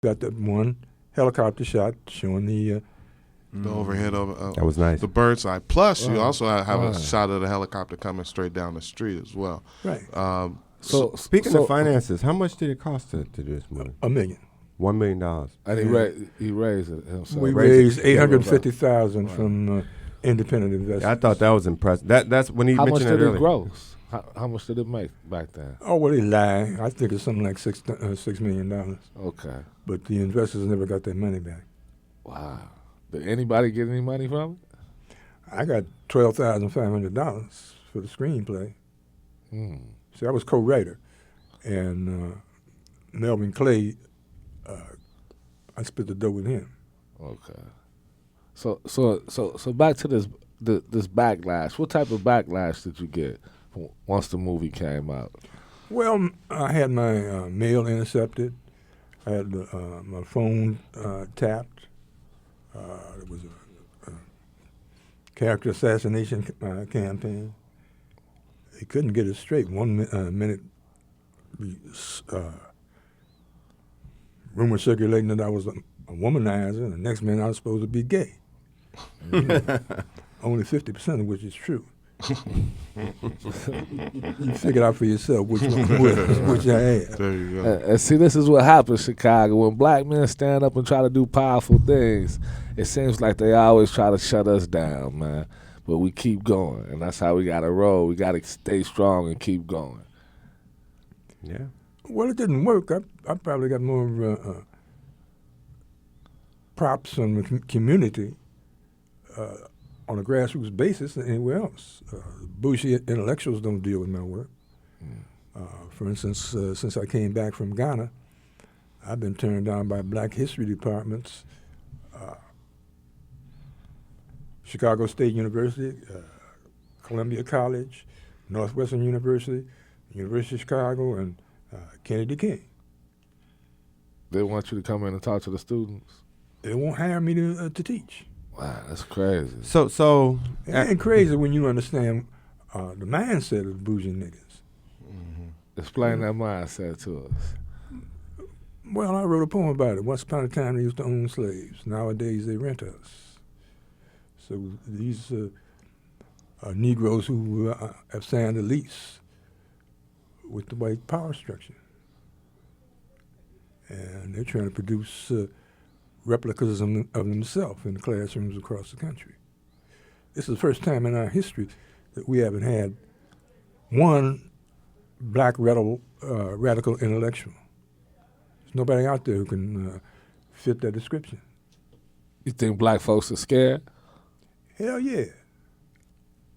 Got that one helicopter shot showing The overhead of that was nice. The bird's eye. Plus, you also have a shot of the helicopter coming straight down the street as well. right So speaking of finances, how much did it cost to do this movie? $1 million. $1 million. And he raised it himself. We raised $850,000 from independent investors. I thought that was impressive. That's when he How much mentioned did that it earlier. gross? How much did it make back then? Oh, well, they lie. I think it's something like $6 million. Okay. But the investors never got their money back. Wow. Did anybody get any money from it? I got $12,500 for the screenplay. See, I was co-writer, and Melvin Clay, I split the dough with him. Okay. So back to this backlash. What type of backlash did you get once the movie came out? Well, I had my mail intercepted. I had my phone tapped. There was a character assassination campaign. They couldn't get it straight. One minute, rumor circulating that I was a womanizer, and the next minute I was supposed to be gay. Only 50% of which is true. You figure out for yourself which I am. There you go. And see, this is what happens, Chicago. When black men stand up and try to do powerful things, it seems like they always try to shut us down, man. But we keep going, and that's how we got to roll. We got to stay strong and keep going. Yeah. Well, it didn't work. I probably got more props from the community on a grassroots basis than anywhere else. Bougie intellectuals don't deal with my work. For instance, since I came back from Ghana, I've been turned down by black history departments, Chicago State University, Columbia College, Northwestern University, University of Chicago, and Kennedy King. They want you to come in and talk to the students? They won't hire me to teach. Wow, that's crazy. So It ain't crazy when you understand the mindset of bougie niggas. Explain that mindset to us. Well, I wrote a poem about it. Once upon a time, they used to own slaves. Nowadays, they rent us. So these Negroes who have signed a lease with the white power structure. And they're trying to produce replicas of themselves in the classrooms across the country. This is the first time in our history that we haven't had one black radical intellectual. There's nobody out there who can fit that description. You think black folks are scared? Hell yeah.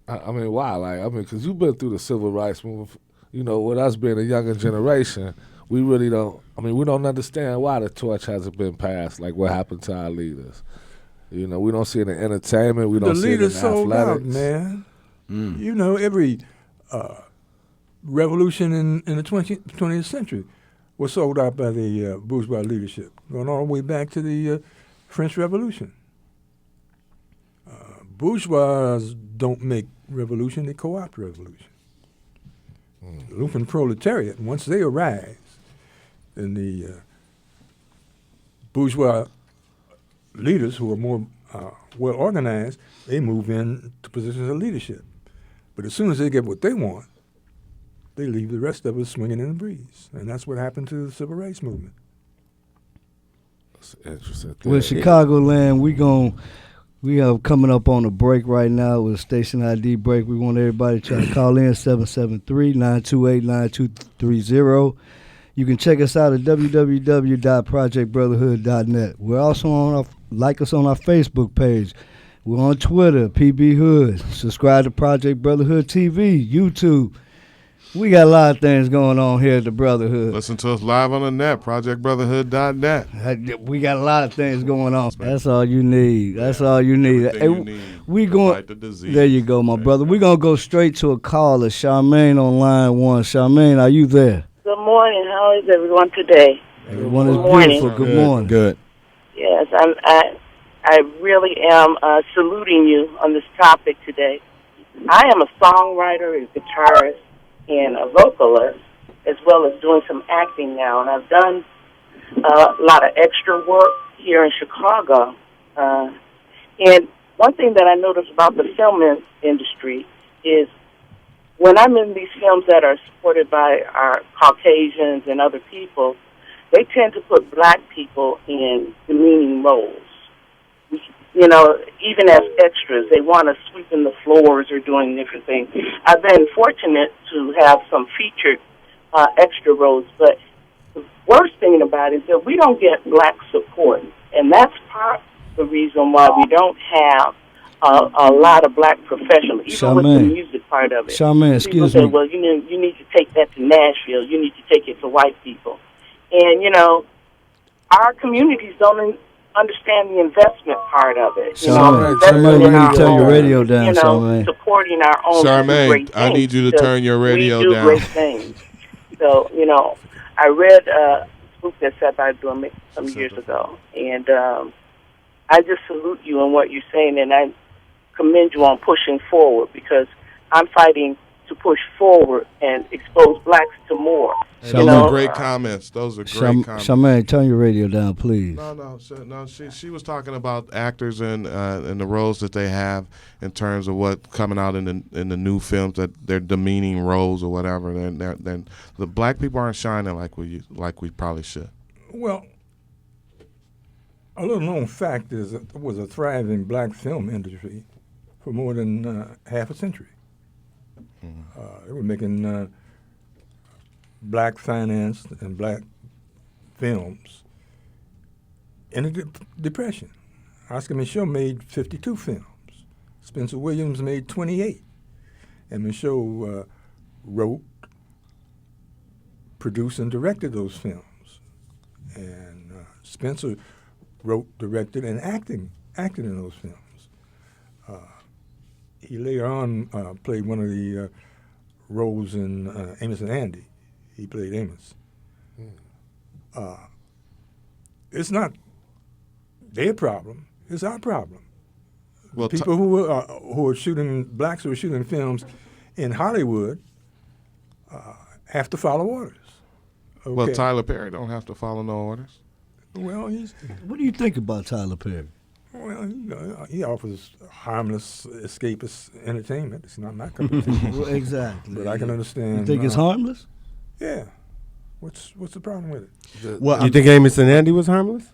I mean, why? Because you've been through the civil rights movement. You know, with us being a younger generation, we really don't. We don't understand why the torch hasn't been passed. Like what happened to our leaders. You know, we don't see it in entertainment. We don't see it in athletics. The leaders sold out, man. You know, every revolution in the 20th century was sold out by the bourgeois leadership, going all the way back to the French Revolution. Bourgeois don't make revolution; they co-opt revolution. The lumpen proletariat, once they arise, then the bourgeois leaders who are more well organized, they move in to positions of leadership. But as soon as they get what they want, they leave the rest of us swinging in the breeze. And that's what happened to the civil rights movement. That's interesting. Well, Chicagoland, we have coming up on a break right now with a station ID break. We want everybody to try to call in 773-928-9230. You can check us out at www.projectbrotherhood.net. We're also like us on our Facebook page. We're on Twitter, PB Hood. Subscribe to Project Brotherhood TV, YouTube. We got a lot of things going on here at the Brotherhood. Listen to us live on the net, projectbrotherhood.net. We got a lot of things going on. That's all you need. That's all you need. Hey, you need we going. There you go, my brother. We're gonna go straight to a caller. Charmaine on line 1. Charmaine, are you there? Good morning. How is everyone today? Everyone is beautiful. Good morning. Good. Yes, I really am saluting you on this topic today. I am a songwriter, a guitarist, and a vocalist, as well as doing some acting now. And I've done a lot of extra work here in Chicago. And one thing that I noticed about the film industry is when I'm in these films that are supported by our Caucasians and other people, they tend to put black people in demeaning roles. You know, even as extras, they want to sweeping the floors or doing different things. I've been fortunate to have some featured extra roles, but the worst thing about it is that we don't get black support, and that's part of the reason why we don't have a lot of black professionals, even with the music part of it. Charmaine, excuse me. People say, me. well, you need to take that to Nashville. You need to take it to white people. And, you know, our communities don't understand the investment part of it. Charmaine, turn your radio down, you know, Charmaine. Supporting our own great things. I need you to turn your radio down. We do great things. So, you know, I read Spook Who Sat by doing some years ago, and I just salute you on what you're saying, and I commend you on pushing forward, because I'm fighting to push forward and expose blacks to more. Those are great comments. Those are great comments. Charmaine, turn your radio down, please. No. She was talking about actors and the roles that they have in terms of what coming out in the new films, that they're demeaning roles or whatever. Then the black people aren't shining like we probably should. Well, a little known fact is that there was a thriving black film industry for more than half a century. They were making black financed and black films in a depression. Oscar Micheaux made 52 films. Spencer Williams made 28. And Micheaux wrote, produced, and directed those films. And Spencer wrote, directed, and acted in those films. He later on played one of the roles in Amos and Andy. He played Amos. It's not their problem. It's our problem. Well, people who are shooting, blacks who are shooting films in Hollywood have to follow orders. Okay. Well, Tyler Perry don't have to follow no orders. Well, what do you think about Tyler Perry? Well, he offers harmless, escapist entertainment. It's not my cup of tea. Well, exactly. But I can understand. You think it's harmless? Yeah. What's the problem with it? Well, you think Amos and Andy was harmless?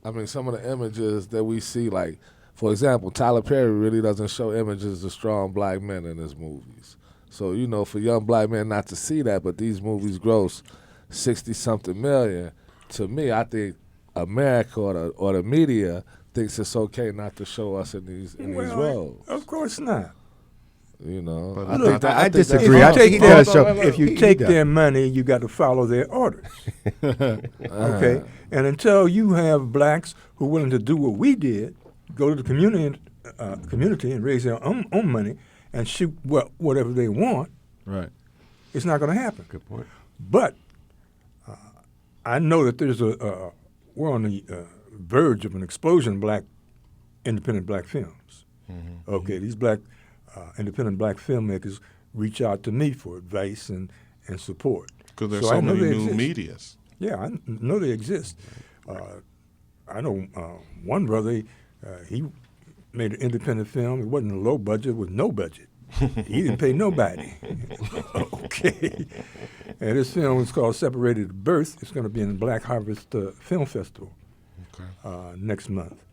I mean, some of the images that we see, like, for example, Tyler Perry really doesn't show images of strong black men in his movies. So, you know, for young black men not to see that, but these movies gross 60-something million, to me, I think America or the media thinks it's okay not to show us in these roles. Of course not. You know, but I disagree. If you take their money, you got to follow their orders. Okay, and until you have blacks who are willing to do what we did, go to the community and raise their own money and shoot whatever they want, right? It's not going to happen. Good point. But I know that there's we're on the verge of an explosion of independent black films. Mm-hmm. Okay, these independent black filmmakers reach out to me for advice and support. Because there's so many new medias. Yeah, I know they exist. I know one brother, he made an independent film. It wasn't a low budget, it was no budget. He didn't pay nobody. Okay. And this film is called Separated at Birth. It's going to be in the Black Harvest Film Festival next month.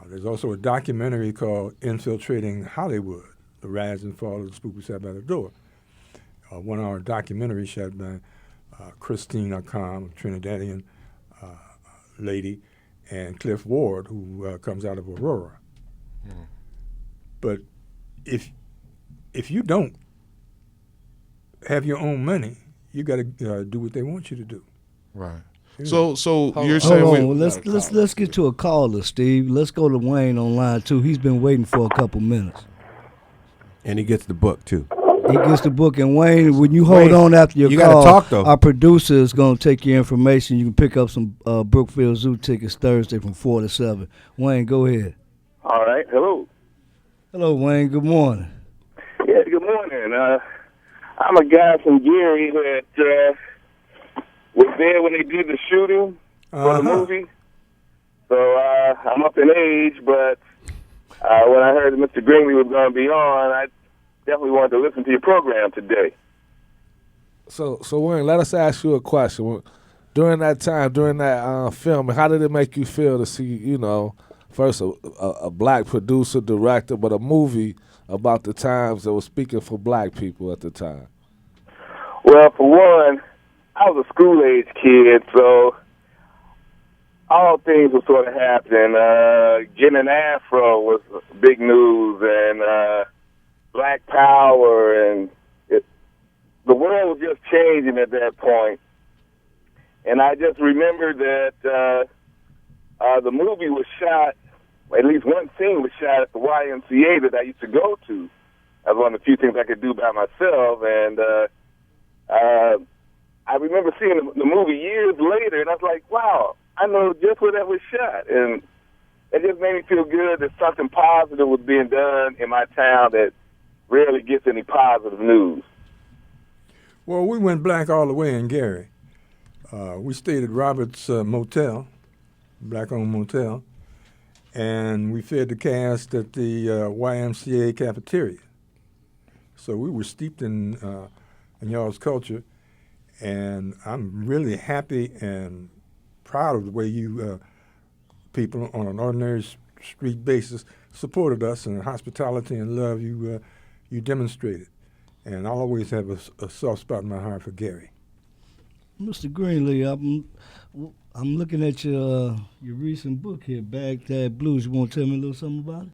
There's also a documentary called Infiltrating Hollywood, The Rise and Fall of the Spook Who Sat by the Door. 1 hour documentary shot by Christine Acham, a Trinidadian lady, and Cliff Ward, who comes out of Aurora. But if you don't have your own money, you got to do what they want you to do. Right. Yeah. So you're saying let's get to a caller, Steve. Let's go to Wayne on line 2. He's been waiting for a couple minutes. And he gets the book too. He gets the book. And Wayne, when you hold on after your call, gotta talk, though. Our producer is going to take your information. You can pick up some Brookfield Zoo tickets Thursday from 4 to 7. Wayne, go ahead. All right. Hello. Hello, Wayne. Good morning. Yeah, good morning. I'm a guy from Gary that was there when they did the shooting for the movie. So I'm up in age, but when I heard that Mr. Greenlee was going to be on, I definitely wanted to listen to your program today. So Wayne, let us ask you a question. During that time, during that film, how did it make you feel to see, first a black producer, director, but a movie about the times that was speaking for black people at the time? Well, for one, I was a school-age kid, so all things were sort of happening. Getting an afro was big news, and Black Power, and the world was just changing at that point. And I just remember that the movie was shot, at least one scene was shot at the YMCA that I used to go to. That was one of the few things I could do by myself, and I remember seeing the movie years later, and I was like, wow, I know just where that was shot. And it just made me feel good that something positive was being done in my town that rarely gets any positive news. Well, we went black all the way in Gary. We stayed at Robert's Motel, black-owned motel, and we fed the cast at the YMCA cafeteria. So we were steeped in y'all's culture, and I'm really happy and proud of the way you people on an ordinary street basis supported us, and the hospitality and love you demonstrated. And I'll always have a soft spot in my heart for Gary. Mr. Greenlee, I'm looking at your recent book here, Baghdad Blues. You want to tell me a little something about it?